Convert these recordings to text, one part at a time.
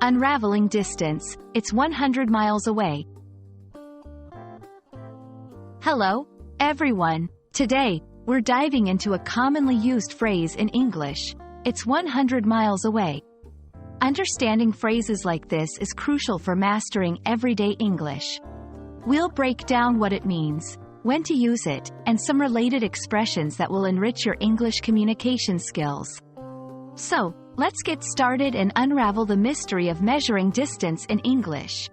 Unraveling distance, it's 100 miles away. Hello, everyone. Today, we're diving into a commonly used phrase in English. It's 100 miles away. Understanding phrases like this is crucial for mastering everyday English. We'll break down what it means, when to use it, and some related expressions that will enrich your English communication skills. So, let's get started and unravel the mystery of measuring distance in English.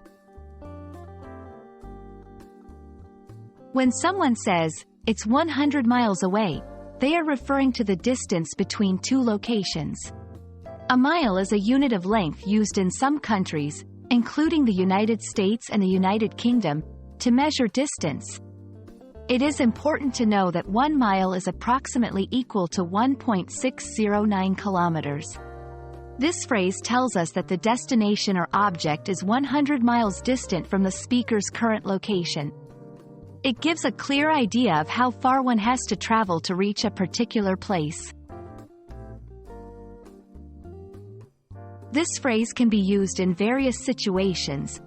When someone says, "It's 100 miles away," they are referring to the distance between two locations. A mile is a unit of length used in some countries, including the United States and the United Kingdom, to measure distance. It is important to know that 1 mile is approximately equal to 1.609 kilometers. This phrase tells us that the destination or object is 100 miles distant from the speaker's current location. It gives a clear idea of how far one has to travel to reach a particular place. This phrase can be used in various situations,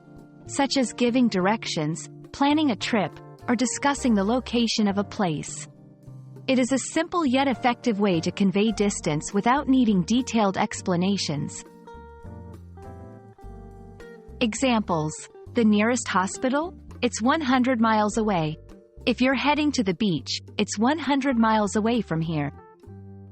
such as giving directions, planning a trip, or discussing the location of a place. It is a simple yet effective way to convey distance without needing detailed explanations. Examples: the nearest hospital? It's 100 miles away. If you're heading to the beach, it's 100 miles away from here.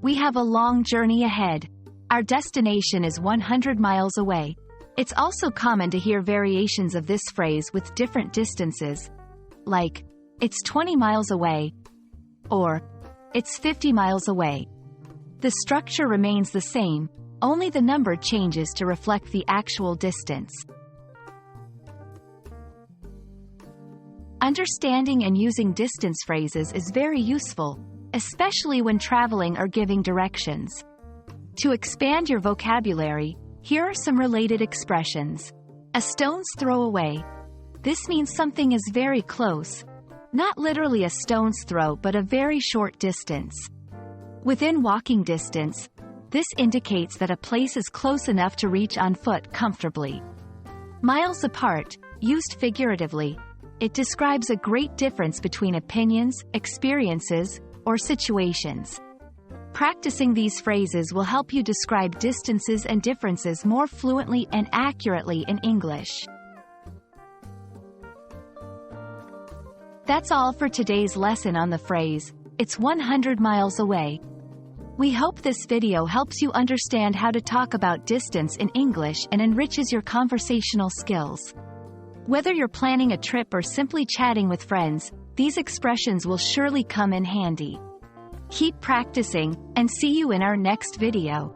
We have a long journey ahead. Our destination is 100 miles away. It's also common to hear variations of this phrase with different distances, like, "It's 20 miles away," or "It's 50 miles away." The structure remains the same, only the number changes to reflect the actual distance. Understanding and using distance phrases is very useful, especially when traveling or giving directions. To expand your vocabulary, here are some related expressions. A stone's throw away. This means something is very close. Not literally a stone's throw, but a very short distance. Within walking distance, this indicates that a place is close enough to reach on foot comfortably. Miles apart, used figuratively, it describes a great difference between opinions, experiences, or situations. Practicing these phrases will help you describe distances and differences more fluently and accurately in English. That's all for today's lesson on the phrase, "It's 100 miles away." We hope this video helps you understand how to talk about distance in English and enriches your conversational skills. Whether you're planning a trip or simply chatting with friends, these expressions will surely come in handy. Keep practicing, and see you in our next video.